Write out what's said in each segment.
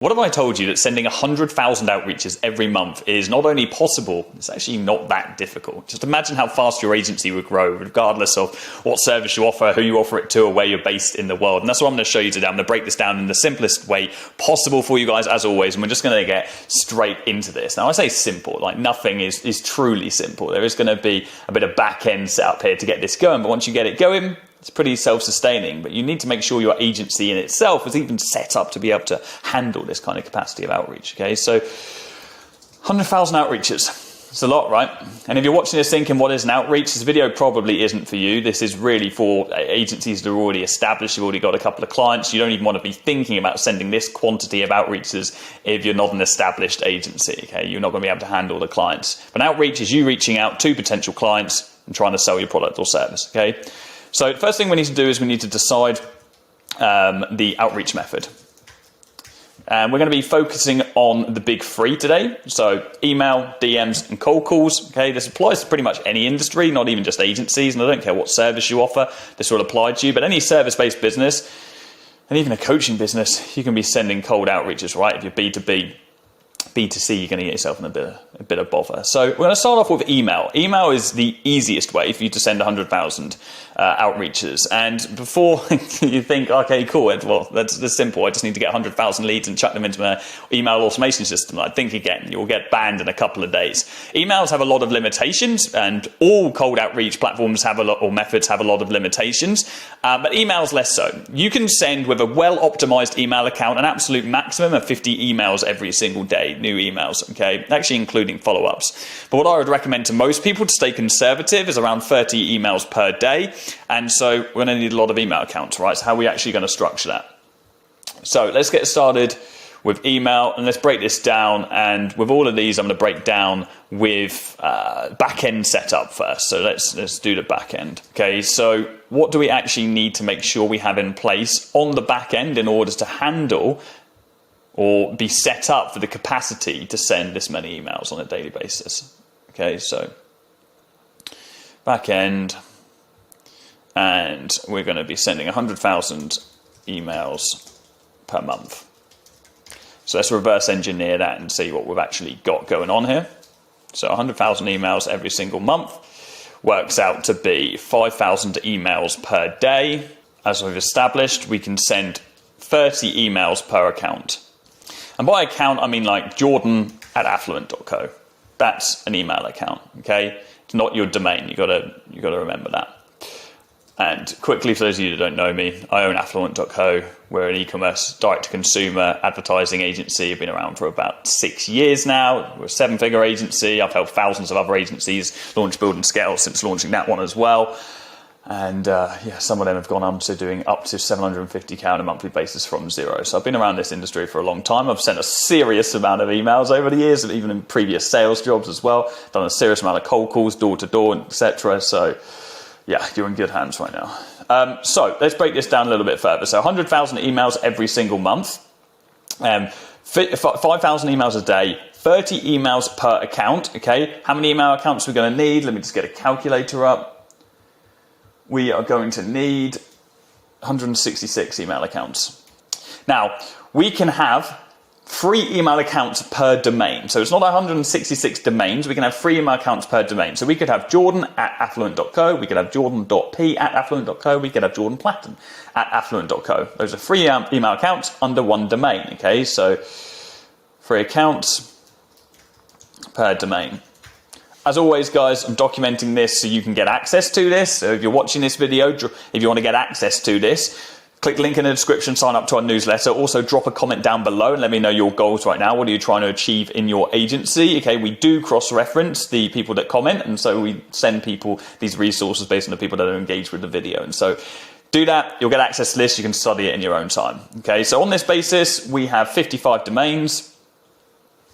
What have I told you that sending 100,000 outreaches every month is not only possible, it's actually not that difficult. Just imagine how fast your agency would grow, regardless of what service you offer, who you offer it to, or where you're based in the world. And that's what I'm going to show you today. I'm going to break this down in the simplest way possible for you guys, as always, and we're just going to get straight into this. Now, I say simple, like nothing is truly simple. There is going to be a bit of back-end set up here to get this going, but once you get it going, it's pretty self-sustaining, but you need to make sure your agency in itself is even set up to be able to handle this kind of capacity of outreach, okay? So 100,000 outreaches, it's a lot, right? And if you're watching this thinking, what is an outreach? This video probably isn't for you. This is really for agencies that are already established. You've already got a couple of clients. You don't even want to be thinking about sending this quantity of outreaches if you're not an established agency, okay? You're not going to be able to handle the clients. But outreach is you reaching out to potential clients and trying to sell your product or service, okay? So the first thing we need to do is we need to decide the outreach method. And we're going to be focusing on the big three today. So email, DMs, and cold calls. Okay, this applies to pretty much any industry, not even just agencies. And I don't care what service you offer, this will apply to you. But any service-based business, and even a coaching business, you can be sending cold outreaches, right? If you're B2B, B2C, you're going to get yourself in a bit of bother. So we're going to start off with email. Email is the easiest way for you to send 100,000 outreaches. And before you think, okay, cool, well, that's simple. I just need to get 100,000 leads and chuck them into my email automation system. I think again, you'll get banned in a couple of days. Emails have a lot of limitations, and all cold outreach platforms have a lot, or methods have a lot of limitations, but emails less so. You can send with a well-optimized email account an absolute maximum of 50 emails every single day. New emails, okay, actually including follow-ups. But what I would recommend to most people to stay conservative is around 30 emails per day. And so we're going to need a lot of email accounts, right? So how are we actually going to structure that? So let's get started with email, and let's break this down. And with all of these, I'm going to break down with back-end setup first. So let's do the back-end. Okay, so what do we actually need to make sure we have in place on the back-end in order to handle or be set up for the capacity to send this many emails on a daily basis? Okay, so back end, and we're going to be sending 100,000 emails per month. So let's reverse engineer that and see what we've actually got going on here. So 100,000 emails every single month works out to be 5,000 emails per day. As we've established, we can send 30 emails per account. And by account, I mean like Jordan at affluent.co. That's an email account, okay? It's not your domain. You gotta remember that. And quickly, for those of you that don't know me, I own affluent.co. We're an e-commerce direct-to-consumer advertising agency. I've been around for about 6 years now. We're a 7-figure agency. I've helped thousands of other agencies launch, build, and scale since launching that one as well. And some of them have gone on to doing up to 750K on a monthly basis from zero. So I've been around this industry for a long time. I've sent a serious amount of emails over the years, and even in previous sales jobs as well. Done a serious amount of cold calls, door to door, etc. So yeah, you're in good hands right now. So let's break this down a little bit further. So 100,000 emails every single month, 5,000 emails a day, 30 emails per account. Okay, how many email accounts are we going to need? Let me just get a calculator up. We are going to need 166 email accounts. Now, we can have 3 email accounts per domain. So it's not 166 domains. We can have 3 email accounts per domain. So we could have Jordan at affluent.co. We could have Jordan.p at affluent.co. We could have Jordan Platten at affluent.co. Those are 3 email accounts under one domain. Okay, so 3 accounts per domain. As always, guys, I'm documenting this so you can get access to this. So if you're watching this video, if you want to get access to this, click the link in the description, sign up to our newsletter. Also, drop a comment down below and let me know your goals right now. What are you trying to achieve in your agency? Okay, we do cross-reference the people that comment, and so we send people these resources based on the people that are engaged with the video. And so do that, you'll get access to this. You can study it in your own time. Okay, so on this basis, we have 55 domains.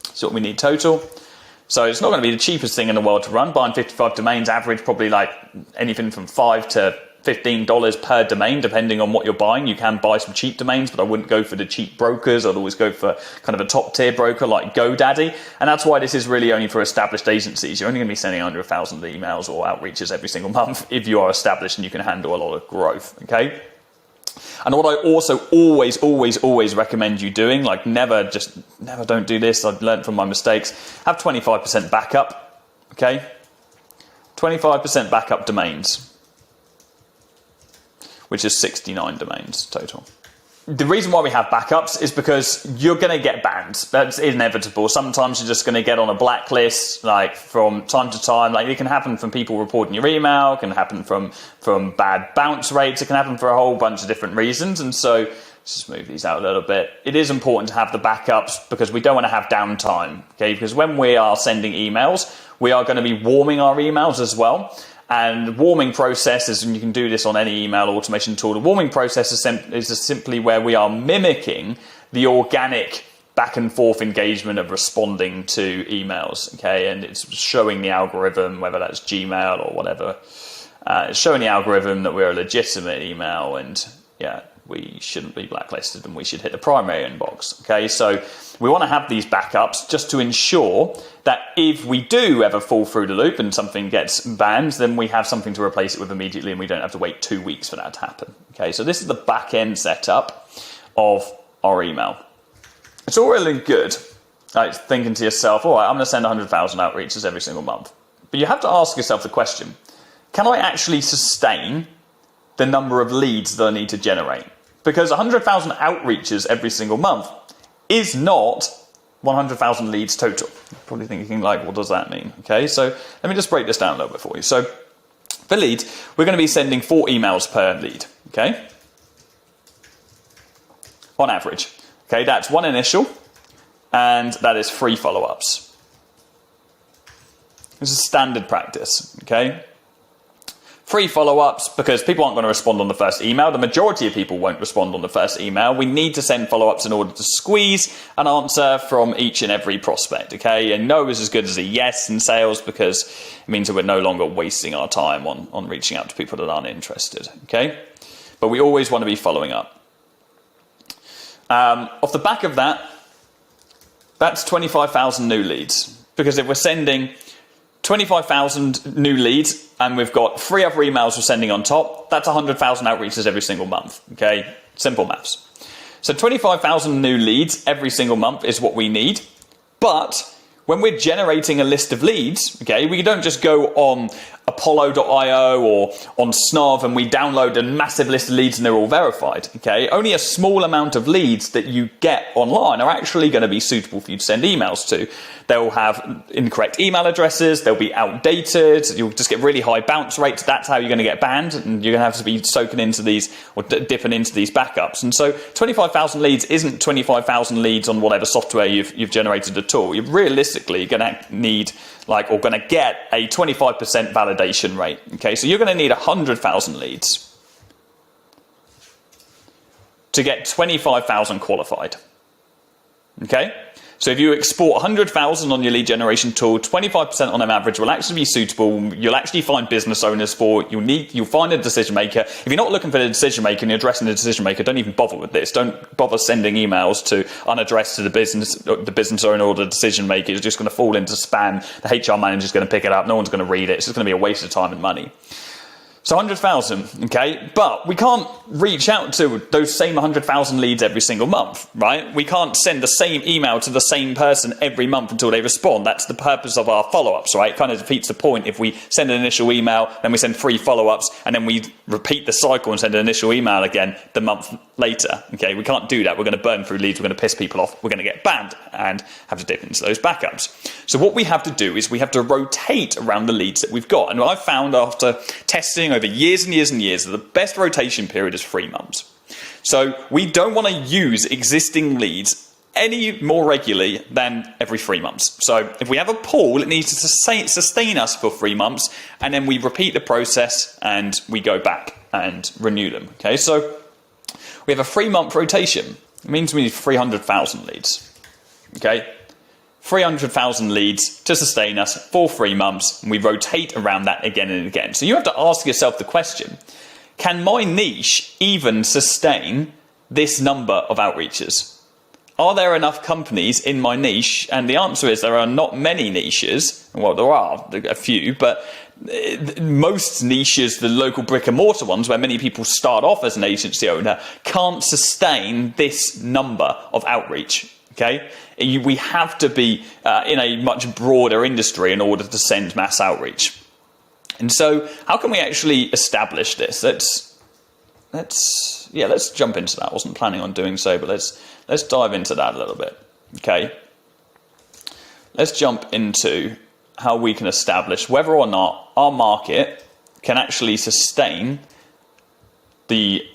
That's what we need total. So it's not going to be the cheapest thing in the world to run. Buying 55 domains, average probably like anything from $5 to $15 per domain, depending on what you're buying. You can buy some cheap domains, but I wouldn't go for the cheap brokers. I'd always go for kind of a top tier broker like GoDaddy. And that's why this is really only for established agencies. You're only going to be sending 100,000 emails or outreaches every single month if you are established and you can handle a lot of growth. Okay. And what I also always recommend you doing, like never don't do this, I've learned from my mistakes, have 25% backup, okay? 25% backup domains, which is 69 domains total. The reason why we have backups is because you're going to get banned. That's inevitable. Sometimes you're just going to get on a blacklist, like from time to time. Like it can happen from people reporting your email, it can happen from bad bounce rates, it can happen for a whole bunch of different reasons. And so let's just move these out a little bit. It is important to have the backups because we don't want to have downtime. Okay, because when we are sending emails, we are going to be warming our emails as well. And the warming process is, and you can do this on any email automation tool, the warming process is simply where we are mimicking the organic back and forth engagement of responding to emails, okay? And it's showing the algorithm, whether that's Gmail or whatever, it's showing the algorithm that we're a legitimate email and yeah, we shouldn't be blacklisted and we should hit the primary inbox, okay? So we want to have these backups just to ensure that if we do ever fall through the loop and something gets banned, then we have something to replace it with immediately and we don't have to wait 2 weeks for that to happen, okay? So this is the back end setup of our email. It's all really good, like thinking to yourself, all right, I'm going to send 100,000 outreaches every single month. But you have to ask yourself the question, can I actually sustain the number of leads that I need to generate? Because 100,000 outreaches every single month is not 100,000 leads total. You're probably thinking like, what does that mean? Okay, so let me just break this down a little bit for you. So for leads, we're going to be sending 4 emails per lead, okay? On average. Okay, that's 1 initial, and that is 3 follow-ups. This is standard practice, okay? 3 follow-ups because people aren't going to respond on the first email. The majority of people won't respond on the first email. We need to send follow-ups in order to squeeze an answer from each and every prospect, okay? And no is as good as a yes in sales because it means that we're no longer wasting our time on reaching out to people that aren't interested, okay? But we always want to be following up. Off the back of that, that's 25,000 new leads. Because if we're sending 25,000 new leads and we've got 3 other emails we're sending on top, that's 100,000 outreaches every single month, okay? Simple maths. So 25,000 new leads every single month is what we need, but when we're generating a list of leads, okay, we don't just go on Apollo.io or on Snav and we download a massive list of leads and they're all verified, okay? Only a small amount of leads that you get online are actually going to be suitable for you to send emails to. They'll have incorrect email addresses, they'll be outdated, you'll just get really high bounce rates, that's how you're going to get banned, and you're going to have to be soaking into these or dipping into these backups. And so 25,000 leads isn't 25,000 leads on whatever software you've generated at all. You're realistically going to need or going to get a 25% validation rate. Okay, so you're going to need 100,000 leads to get 25,000 qualified. Okay, so if you export 100,000 on your lead generation tool, 25% on average will actually be suitable. You'll actually find business owners for it. You'll find a decision maker. If you're not looking for the decision maker and you're addressing the decision maker, don't even bother with this. Don't bother sending emails to unaddressed to the business owner or the decision maker. It's just going to fall into spam. The HR manager is going to pick it up. No one's going to read it. It's just going to be a waste of time and money. So 100,000, okay? But we can't reach out to those same 100,000 leads every single month, right? We can't send the same email to the same person every month until they respond. That's the purpose of our follow-ups, right? It kind of defeats the point if we send an initial email, then we send 3 follow-ups, and then we repeat the cycle and send an initial email again the month later, okay? We can't do that. We're going to burn through leads. We're going to piss people off. We're going to get banned and have to dip into those backups. So what we have to do is we have to rotate around the leads that we've got. And what I've found after testing over years and years and years that the best rotation period is 3 months. So we don't want to use existing leads any more regularly than every 3 months. So if we have a pool, it needs to sustain us for 3 months, and then we repeat the process and we go back and renew them. Okay, so we have a 3-month rotation. It means we need 300,000 leads. Okay, 300,000 leads to sustain us for 3 months, and we rotate around that again and again. So you have to ask yourself the question, can my niche even sustain this number of outreaches? Are there enough companies in my niche? And the answer is there are not many niches. Well, there are a few, but most niches, the local brick and mortar ones, where many people start off as an agency owner, can't sustain this number of outreach. Okay, we have to be in a much broader industry in order to send mass outreach. And so, how can we actually establish this? Let's jump into that. I wasn't planning on doing so, but let's dive into that a little bit. Okay, let's jump into how we can establish whether or not our market can actually sustain the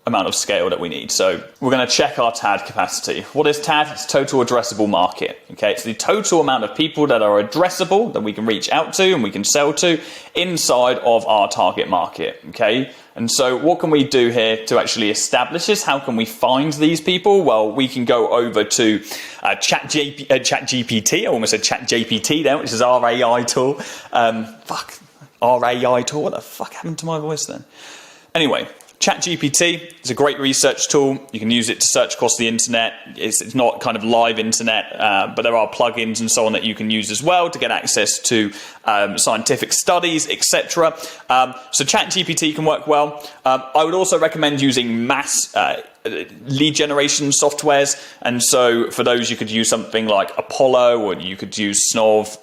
amount of scale that we need. So we're going to check our TAD capacity. What is TAD? It's total addressable market. Okay, it's the total amount of people that are addressable that we can reach out to and we can sell to inside of our target market. Okay, and so what can we do here to actually establish this? How can we find these people? Well, we can go over to ChatGPT. I almost said ChatGPT there, which is our AI tool. Our AI tool. What the fuck happened to my voice then? Anyway, ChatGPT is a great research tool. You can use it to search across the internet. It's not kind of live internet, but there are plugins and so on that you can use as well to get access to scientific studies, etc. So ChatGPT can work well. I would also recommend using mass lead generation softwares, and so for those you could use something like Apollo, or you could use Snov,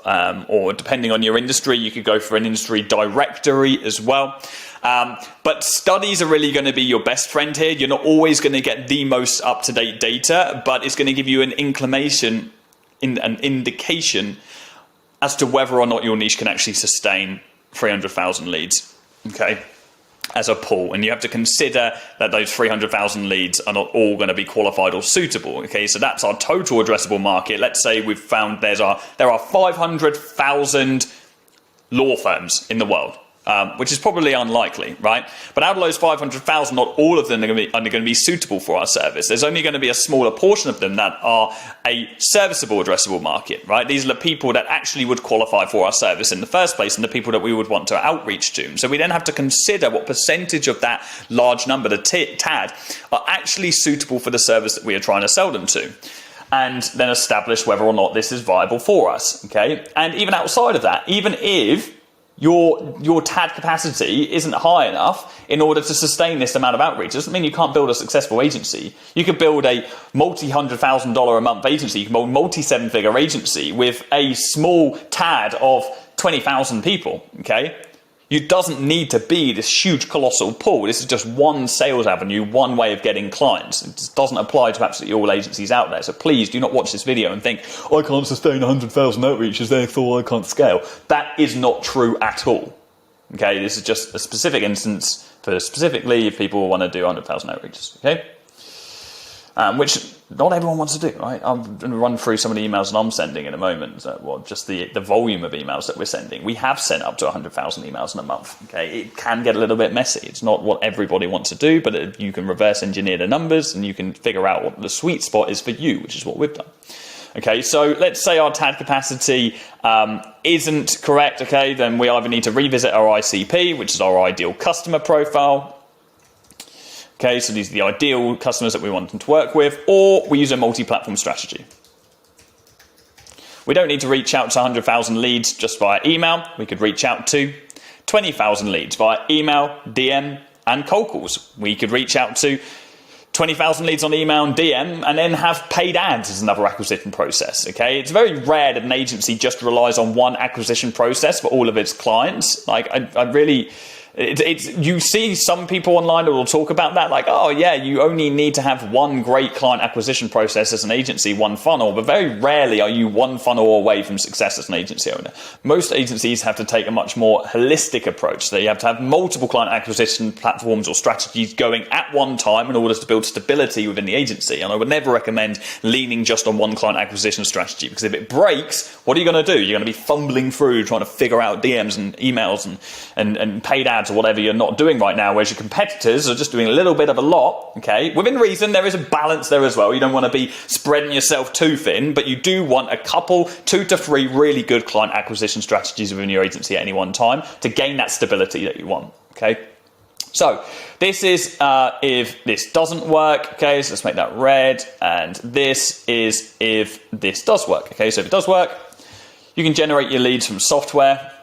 or depending on your industry, you could go for an industry directory as well. But studies are really going to be your best friend here. You're not always going to get the most up-to-date data, but it's going to give you an indication as to whether or not your niche can actually sustain 300,000 leads, okay, as a pool. And you have to consider that those 300,000 leads are not all going to be qualified or suitable, okay? So that's our total addressable market. Let's say we've found there are 500,000 law firms in the world. Which is probably unlikely, right? But out of those 500,000, not all of them are going to be suitable for our service. There's only going to be a smaller portion of them that are a serviceable addressable market, right? These are the people that actually would qualify for our service in the first place, and the people that we would want to outreach to. So we then have to consider what percentage of that large number, the TAD, are actually suitable for the service that we are trying to sell them to, and then establish whether or not this is viable for us, okay? And even outside of that, even if your TAD capacity isn't high enough in order to sustain this amount of outreach, it doesn't mean you can't build a successful agency. You could build a multi-$100,000 a month agency, you can build a multi-seven-figure agency with a small TAD of 20,000 people, okay? It doesn't need to be this huge colossal pool. This is just one sales avenue, one way of getting clients. It just doesn't apply to absolutely all agencies out there. So please do not watch this video and think, I can't sustain 100,000 outreaches, therefore I can't scale. That is not true at all. Okay, this is just a specific instance for specifically if people want to do 100,000 outreaches, okay? Which not everyone wants to do, right? I'm going to run through some of the emails that I'm sending in a moment. Just the volume of emails that we're sending. We have sent up to 100,000 emails in a month, okay? It can get a little bit messy. It's not what everybody wants to do, but you can reverse engineer the numbers and you can figure out what the sweet spot is for you, which is what we've done. Okay, so let's say our TAD capacity isn't correct, okay? Then we either need to revisit our ICP, which is our ideal customer profile. Okay, so these are the ideal customers that we want them to work with, or we use a multi-platform strategy. We don't need to reach out to 100,000 leads just via email. We could reach out to 20,000 leads via email, DM, and cold calls. We could reach out to 20,000 leads on email and DM, and then have paid ads as another acquisition process, okay? It's very rare that an agency just relies on one acquisition process for all of its clients. Like, I really... you see some people online that will talk about that, like, oh yeah, you only need to have one great client acquisition process as an agency, one funnel, but very rarely are you one funnel away from success as an agency owner. Most agencies have to take a much more holistic approach. They have to have multiple client acquisition platforms or strategies going at one time in order to build stability within the agency. And I would never recommend leaning just on one client acquisition strategy, because if it breaks, what are you going to do? You're going to be fumbling through trying to figure out DMs and emails and paid ads or whatever you're not doing right now, whereas your competitors are just doing a little bit of a lot, okay? Within reason, there is a balance there as well. You don't want to be spreading yourself too thin, but you do want a couple, 2 to 3 really good client acquisition strategies within your agency at any one time to gain that stability that you want, okay? So this is if this doesn't work, okay, so let's make that red, and this is if this does work, okay, so if it does work, you can generate your leads from software,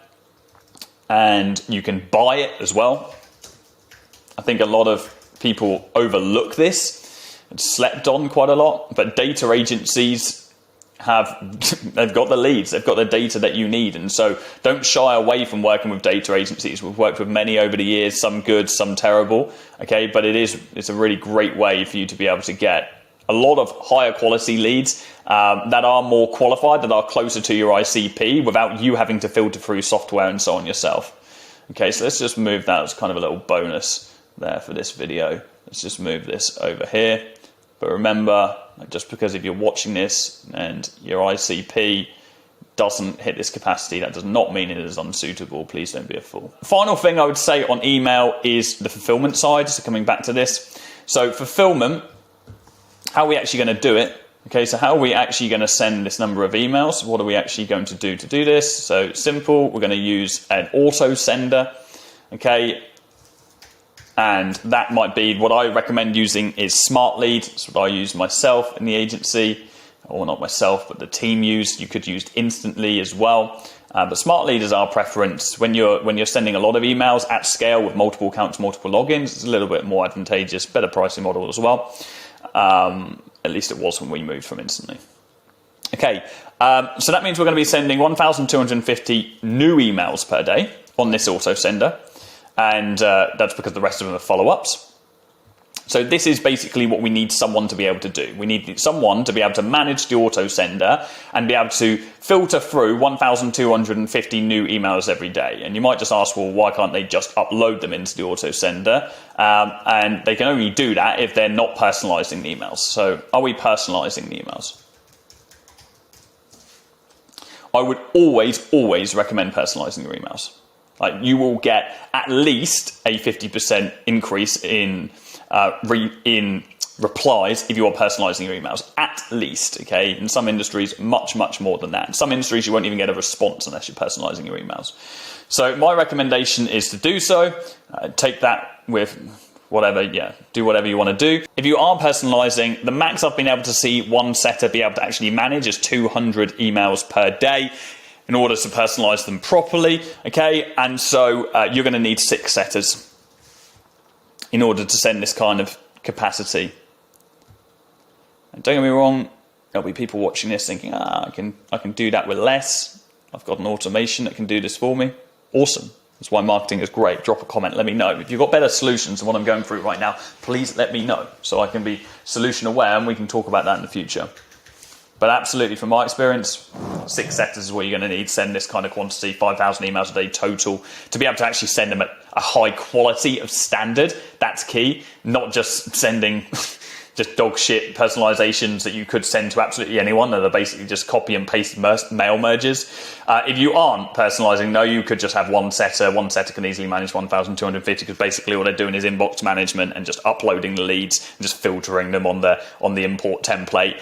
and you can buy it as well. I think a lot of people overlook this, it's slept on quite a lot, but data agencies they've got the leads, they've got the data that you need, and so don't shy away from working with data agencies. We've worked with many over the years, some good, some terrible, okay, but it's a really great way for you to be able to get a lot of higher quality leads that are more qualified, that are closer to your ICP without you having to filter through software and so on yourself. Okay, so let's just move that as kind of a little bonus there for this video. Let's just move this over here. But remember, just because if you're watching this and your ICP doesn't hit this capacity, that does not mean it is unsuitable. Please don't be a fool. Final thing I would say on email is the fulfillment side. So coming back to this. So fulfillment, how are we actually going to do it? Okay, so how are we actually going to send this number of emails? What are we actually going to do this? So simple, we're going to use an auto sender. Okay, and that might be what I recommend using is Smart Lead. That's what I use myself in the agency, or not myself, but the team used. You could use Instantly as well. But Smart Lead is our preference. When you're sending a lot of emails at scale with multiple accounts, multiple logins, it's a little bit more advantageous, better pricing model as well. At least it was when we moved from Instantly. Okay, so that means we're going to be sending 1,250 new emails per day on this auto sender. And that's because the rest of them are follow-ups. So this is basically what we need someone to be able to do. We need someone to be able to manage the auto sender and be able to filter through 1,250 new emails every day. And you might just ask, well, why can't they just upload them into the auto sender? And they can only do that if they're not personalizing the emails. So are we personalizing the emails? I would always recommend personalizing your emails. Like, you will get at least a 50% increase in replies if you are personalizing your emails, at least. Okay, in some industries, much more than that. In some industries, you won't even get a response unless you're personalizing your emails. So my recommendation is to do so. Take that with whatever, do whatever you want to do. If you are personalizing, the max I've been able to see one setter be able to actually manage is 200 emails per day in order to personalize them properly, okay? And so you're going to need 6 setters in order to send this kind of capacity. And don't get me wrong, there'll be people watching this thinking, I can do that with less. I've got an automation that can do this for me. Awesome. That's why marketing is great. Drop a comment, let me know. If you've got better solutions than what I'm going through right now, please let me know so I can be solution aware and we can talk about that in the future. But absolutely, from my experience, 6 setters is what you're going to need. Send this kind of quantity, 5,000 emails a day total, to be able to actually send them at a high quality of standard. That's key, not just sending just dog shit personalizations that you could send to absolutely anyone that are basically just copy and paste mail merges. If you aren't personalizing, no, you could just have one setter. One setter can easily manage 1,250 because basically all they're doing is inbox management and just uploading the leads and just filtering them on the import template.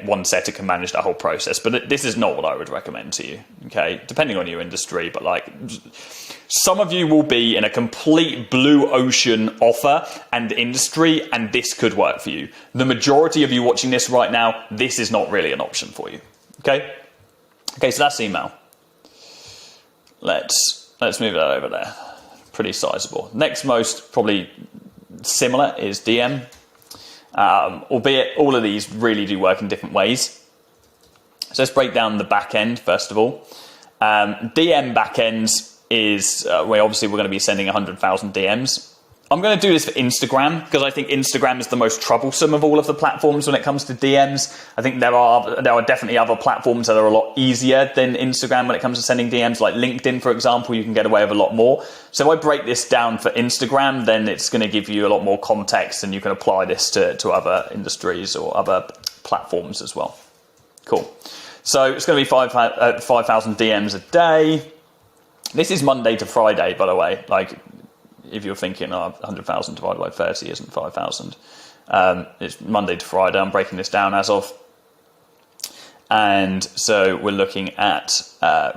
One setter can manage that whole process. But this is not what I would recommend to you, okay? Depending on your industry, but like, some of you will be in a complete blue ocean offer and industry, and this could work for you. The majority of you watching this right now, this is not really an option for you. Okay, so that's email. Let's move that over there. Pretty sizable. Next most probably similar is DM, albeit all of these really do work in different ways. So let's break down the back end first of all. DM backends is we're going to be sending 100,000 DMs. I'm going to do this for Instagram because I think Instagram is the most troublesome of all of the platforms when it comes to DMs. I think there are definitely other platforms that are a lot easier than Instagram when it comes to sending DMs, like LinkedIn, for example. You can get away with a lot more. So if I break this down for Instagram, then it's going to give you a lot more context and you can apply this to other industries or other platforms as well. Cool. So it's going to be 5,000 DMs a day. This is Monday to Friday, by the way. Like, if you're thinking, 100,000 divided by 30 isn't 5,000. It's Monday to Friday. I'm breaking this down as of. And so we're looking at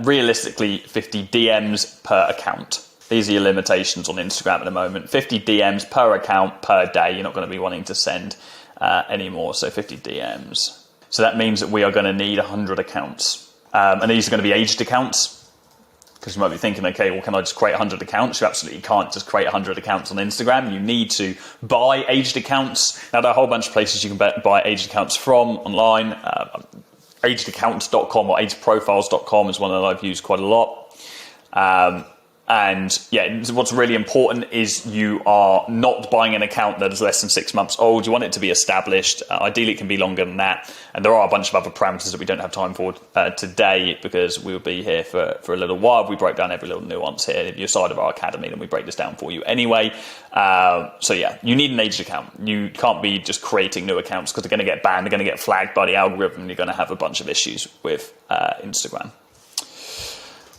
realistically 50 DMs per account. These are your limitations on Instagram at the moment. 50 DMs per account per day. You're not going to be wanting to send anymore. So 50 DMs. So that means that we are going to need 100 accounts. And these are going to be aged accounts. Because you might be thinking, okay, well, can I just create 100 accounts? You absolutely can't just create 100 accounts on Instagram. You need to buy aged accounts. Now, there are a whole bunch of places you can buy aged accounts from online. Agedaccounts.com or agedprofiles.com is one that I've used quite a lot. And yeah, what's really important is you are not buying an account that is less than 6 months old. You want it to be established. Ideally, it can be longer than that. And there are a bunch of other parameters that we don't have time for today, because we will be here for a little while. We break down every little nuance here. If you're side of our academy, then we break this down for you anyway. So yeah, you need an aged account. You can't be just creating new accounts, because they're going to get banned. They're going to get flagged by the algorithm. You're going to have a bunch of issues with Instagram.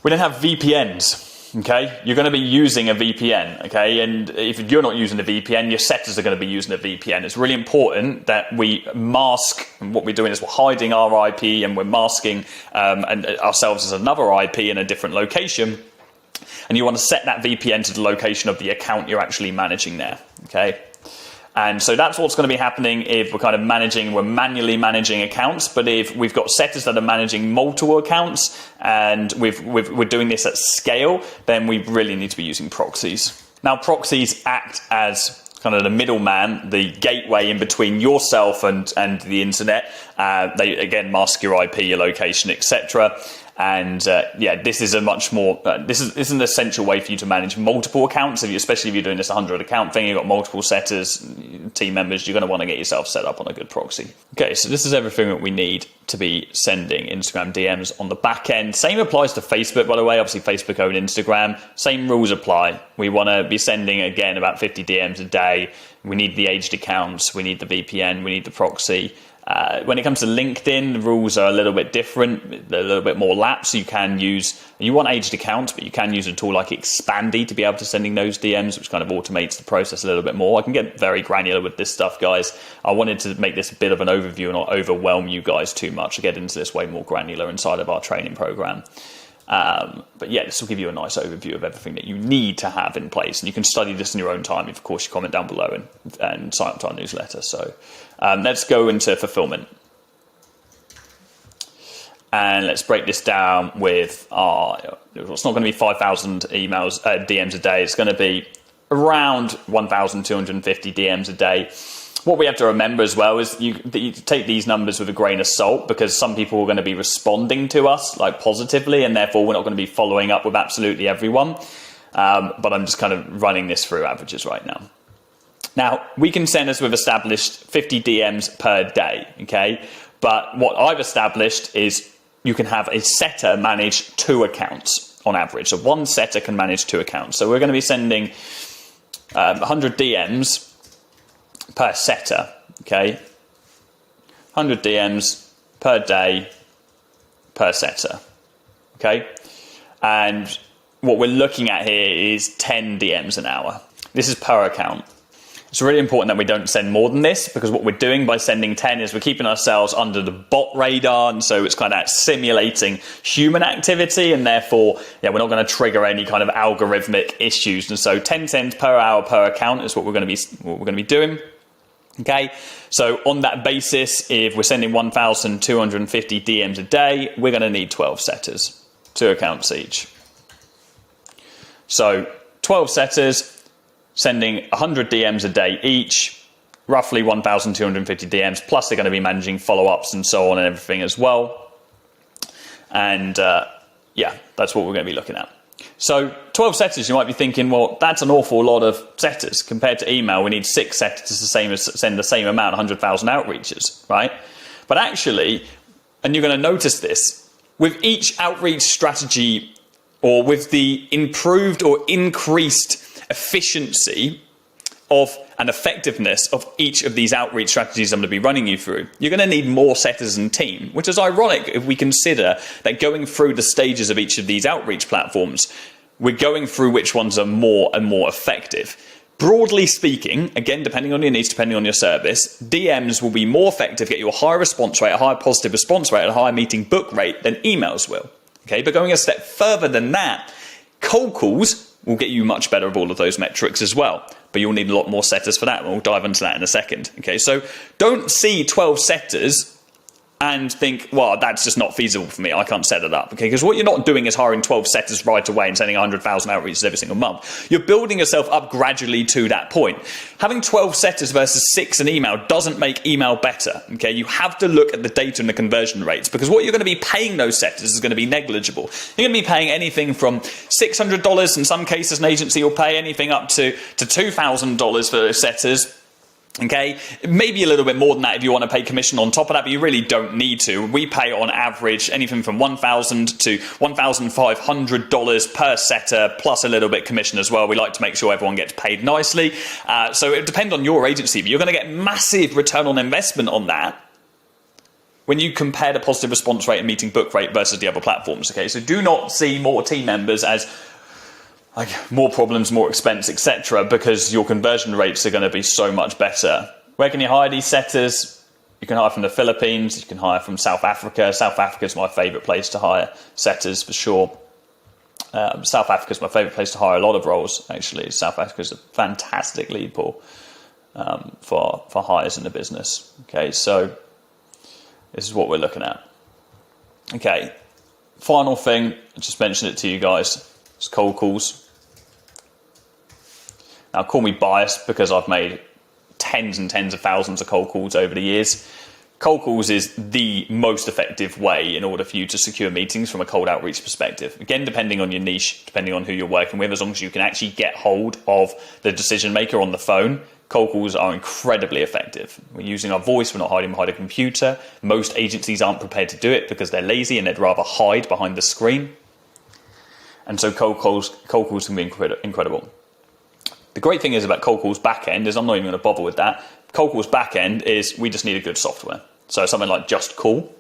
We then have VPNs. Okay, you're going to be using a VPN, okay, and if you're not using a VPN, your setters are going to be using a VPN. It's really important that we mask, and what we're doing is we're hiding our IP and we're masking and ourselves as another IP in a different location, and you want to set that VPN to the location of the account you're actually managing there, okay. And so that's what's going to be happening if we're manually managing accounts. But if we've got setters that are managing multiple accounts and we're doing this at scale, then we really need to be using proxies. Now, proxies act as kind of the middleman, the gateway in between yourself and the internet. They, again, mask your IP, your location, etc. And yeah, this is a much more, this is an essential way for you to manage multiple accounts, especially if you're doing this 100 account thing, you've got multiple setters, team members, you're going to want to get yourself set up on a good proxy. Okay, so this is everything that we need to be sending Instagram DMs on the back end. Same applies to Facebook, by the way. Obviously, Facebook own Instagram. Same rules apply. We want to be sending, again, about 50 DMs a day. We need the aged accounts. We need the VPN. We need the proxy. When it comes to LinkedIn, the rules are a little bit different, they're a little bit more lax. You want aged accounts, but you can use a tool like Expandy to be able to sending those DMs, which kind of automates the process a little bit more. I can get very granular with this stuff, guys. I wanted to make this a bit of an overview and not overwhelm you guys too much. I get into this way more granular inside of our training program. But yeah, this will give you a nice overview of everything that you need to have in place. And you can study this in your own time if, of course, you comment down below and sign up to our newsletter. So let's go into fulfillment. And let's break this down with it's not going to be 5,000 emails, DMs a day. It's going to be around 1,250 DMs a day. What we have to remember as well is you take these numbers with a grain of salt, because some people are going to be responding to us like positively, and therefore we're not going to be following up with absolutely everyone. But I'm just kind of running this through averages right now. Now, we can send, as we've established, 50 DMs per day, okay? But what I've established is you can have a setter manage 2 accounts on average. So one setter can manage 2 accounts. So we're going to be sending 100 DMs per setter, okay? 100 DMs per day per setter, okay? And what we're looking at here is 10 DMs an hour. This is per account. It's really important that we don't send more than this, because what we're doing by sending 10 is we're keeping ourselves under the bot radar, and so it's kind of simulating human activity, and therefore, yeah, we're not going to trigger any kind of algorithmic issues. And so 10 sends per hour per account is what we're going to be doing. Okay, so on that basis, if we're sending 1,250 DMs a day, we're going to need 12 setters, 2 accounts each. So 12 setters sending 100 DMs a day each, roughly 1,250 DMs, plus they're going to be managing follow-ups and so on and everything as well. And yeah, that's what we're going to be looking at. So 12 setters, you might be thinking, well, that's an awful lot of setters. Compared to email, we need 6 setters the same as send the same amount, 100,000 outreaches, right? But actually, and you're going to notice this, with each outreach strategy, or with the improved or increased efficiency of and effectiveness of each of these outreach strategies I'm going to be running you through, you're going to need more setters and team, which is ironic if we consider that going through the stages of each of these outreach platforms, we're going through which ones are more and more effective. Broadly speaking, again, depending on your needs, depending on your service, DMs will be more effective, get you a higher response rate, a higher positive response rate, and a higher meeting book rate than emails will. Okay, but going a step further than that, cold calls will get you much better of all of those metrics as well. But you'll need a lot more setters for that, and we'll dive into that in a second. Okay, so don't see 12 setters and think, well, that's just not feasible for me, I can't set it up. Okay, because what you're not doing is hiring 12 setters right away and sending 100,000 outreaches every single month. You're building yourself up gradually to that point. Having 12 setters versus 6 in email doesn't make email better. Okay, you have to look at the data and the conversion rates, because what you're going to be paying those setters is going to be negligible. You're going to be paying anything from $600, in some cases an agency will pay anything up to $2,000 for those setters. Okay, maybe a little bit more than that if you want to pay commission on top of that, but you really don't need to. We pay on average anything from $1,000 to $1,500 per setter, plus a little bit commission as well. We like to make sure everyone gets paid nicely. So it depends on your agency, but you're going to get massive return on investment on that when you compare the positive response rate and meeting book rate versus the other platforms. Okay, so do not see more team members as like more problems, more expense, etc., because your conversion rates are going to be so much better. Where can you hire these setters? You can hire from the Philippines, you can hire from South Africa. South Africa is my favourite place to hire setters for sure. South Africa is my favourite place to hire a lot of roles, actually. South Africa is a fantastic lead pool for hires in the business. Okay, so this is what we're looking at. Okay, final thing, I just mentioned it to you guys. It's cold calls. Now, call me biased because I've made tens and tens of thousands of cold calls over the years. Cold calls is the most effective way in order for you to secure meetings from a cold outreach perspective. Again, depending on your niche, depending on who you're working with, as long as you can actually get hold of the decision maker on the phone, cold calls are incredibly effective. We're using our voice, we're not hiding behind a computer. Most agencies aren't prepared to do it because they're lazy and they'd rather hide behind the screen. And so cold calls can be incredible. The great thing is about cold calls backend is I'm not even going to bother with that. Cold calls backend is we just need a good software. So something like Just Call.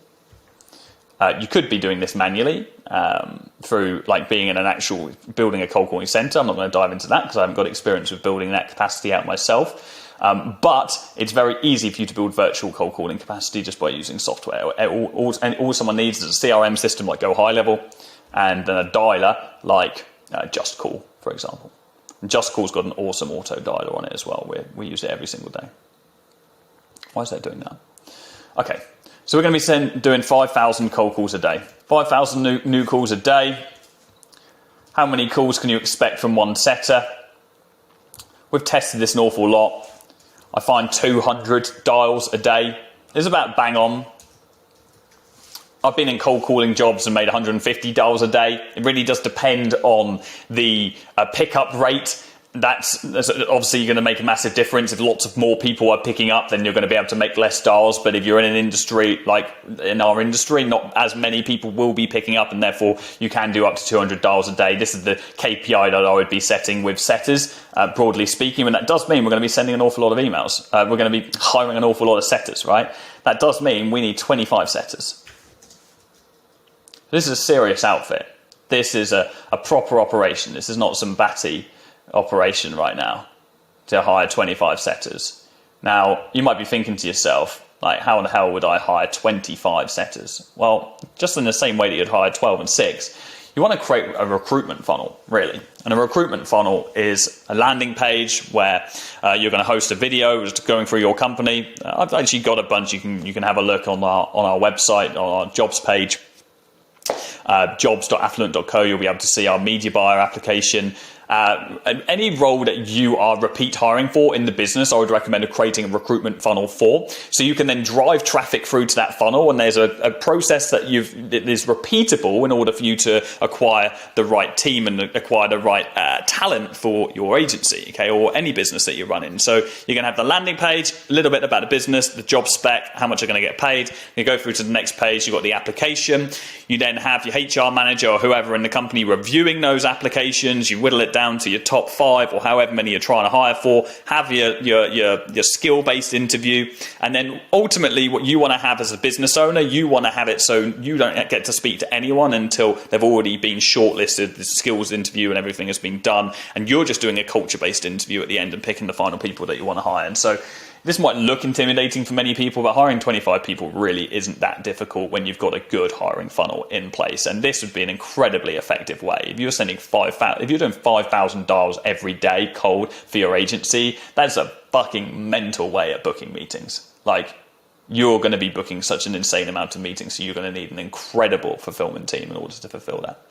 You could be doing this manually through like being in an actual building a cold calling center. I'm not going to dive into that because I haven't got experience with building that capacity out myself. But it's very easy for you to build virtual cold calling capacity just by using software. All someone needs is a CRM system like Go High Level, and then a dialer like Just Call, for example. And Just Call's got an awesome auto dialer on it as well. We use it every single day. Why is that doing that? Okay, so we're going to be doing 5,000 cold calls a day. 5,000 new calls a day. How many calls can you expect from one setter? We've tested this an awful lot. I find 200 dials a day is about bang on. I've been in cold calling jobs and made 150 dials a day. It really does depend on the pickup rate. That's obviously going to make a massive difference. If lots of more people are picking up, then you're going to be able to make less dials. But if you're in an industry like in our industry, not as many people will be picking up, and therefore you can do up to 200 dials a day. This is the KPI that I would be setting with setters, broadly speaking. And that does mean we're going to be sending an awful lot of emails. We're going to be hiring an awful lot of setters, right? That does mean we need 25 setters. This is a serious outfit. This is a proper operation. This is not some batty operation right now to hire 25 setters. Now, you might be thinking to yourself, like, how in the hell would I hire 25 setters? Well, just in the same way that you'd hire 12 and 6, you want to create a recruitment funnel, really. And a recruitment funnel is a landing page where you're going to host a video just going through your company. I've actually got a bunch. You can have a look on our website, on our jobs page. Jobs.affluent.co, you'll be able to see our media buyer application. Any role that you are repeat hiring for in the business, I would recommend creating a recruitment funnel for. So you can then drive traffic through to that funnel, and there's a process that is repeatable in order for you to acquire the right team and acquire the right talent for your agency, okay, or any business that you're running. So you're going to have the landing page, a little bit about the business, the job spec, how much you're going to get paid. You go through to the next page, you've got the application. You then have your HR manager or whoever in the company reviewing those applications. You whittle it down to your top 5 or however many you're trying to hire for, have your skill-based interview, and then ultimately what you want to have as a business owner, you want to have it so you don't get to speak to anyone until they've already been shortlisted, the skills interview and everything has been done, and you're just doing a culture-based interview at the end and picking the final people that you want to hire. And so This might look intimidating for many people, but hiring 25 people really isn't that difficult when you've got a good hiring funnel in place. And this would be an incredibly effective way. If you're sending if you're doing 5,000 dials every day cold for your agency, that's a fucking mental way at booking meetings. Like, you're going to be booking such an insane amount of meetings, so you're going to need an incredible fulfillment team in order to fulfill that.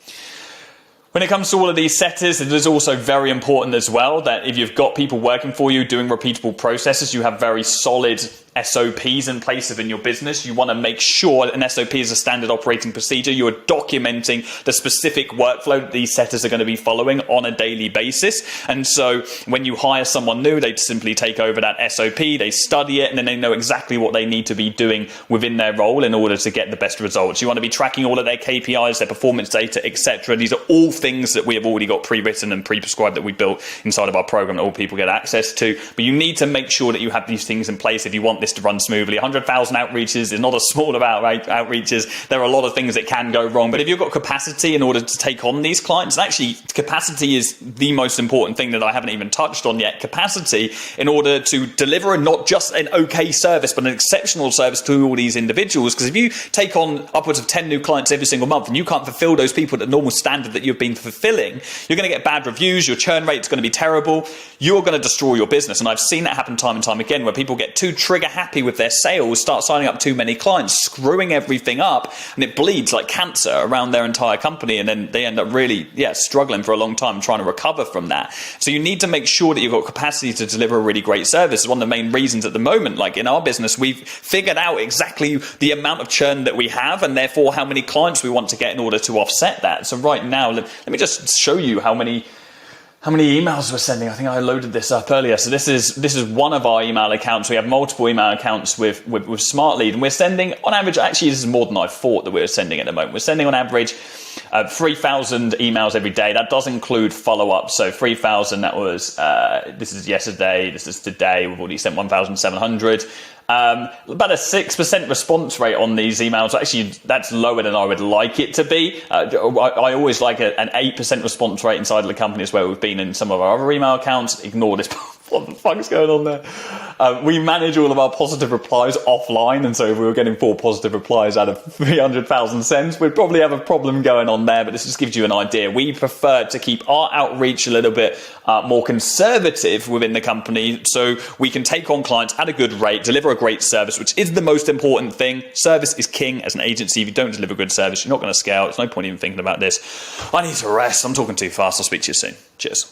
When it comes to all of these setters, it is also very important as well that if you've got people working for you doing repeatable processes, you have very solid SOPs in place within your business. You want to make sure an SOP is a standard operating procedure. You're documenting the specific workflow that these setters are going to be following on a daily basis. And so when you hire someone new, they simply take over that SOP, they study it, and then they know exactly what they need to be doing within their role in order to get the best results. You want to be tracking all of their KPIs, their performance data, etc. These are all things that we have already got pre-written and pre-prescribed that we built inside of our program that all people get access to. But you need to make sure that you have these things in place if you want this to run smoothly. 100,000 outreaches is not a small amount of outreaches. There are a lot of things that can go wrong. But if you've got capacity in order to take on these clients, and actually capacity is the most important thing that I haven't even touched on yet. Capacity in order to deliver not just an okay service, but an exceptional service to all these individuals. Because if you take on upwards of 10 new clients every single month and you can't fulfill those people at the normal standard that you've been fulfilling, you're going to get bad reviews, your churn rate is going to be terrible, you're going to destroy your business. And I've seen that happen time and time again, where people get too trigger happy with their sales, start signing up too many clients, screwing everything up, and it bleeds like cancer around their entire company, and then they end up really struggling for a long time trying to recover from that. So you need to make sure that you've got capacity to deliver a really great service. It's one of the main reasons at the moment, like in our business, we've figured out exactly the amount of churn that we have, and therefore how many clients we want to get in order to offset that. So right now, let me just show you how many emails we're sending. I think I loaded this up earlier. So this is one of our email accounts. We have multiple email accounts with SmartLead, and we're sending on average, actually this is more than I thought that we're sending at the moment. We're sending on average 3,000 emails every day. That does include follow-up. So 3,000, that was, this is yesterday, this is today. We've already sent 1,700. About a 6% response rate on these emails. Actually, that's lower than I would like it to be. I always like an 8% response rate inside of the companies where we've been in some of our other email accounts. Ignore this. What the fuck is going on there? We manage all of our positive replies offline, and so if we were getting 4 positive replies out of 300,000 sends, we'd probably have a problem going on there, but this just gives you an idea. We prefer to keep our outreach a little bit more conservative within the company, so we can take on clients at a good rate, deliver a great service, which is the most important thing. Service is king as an agency. If you don't deliver good service, you're not going to scale. There's no point even thinking about this. I need to rest. I'm talking too fast. I'll speak to you soon. Cheers.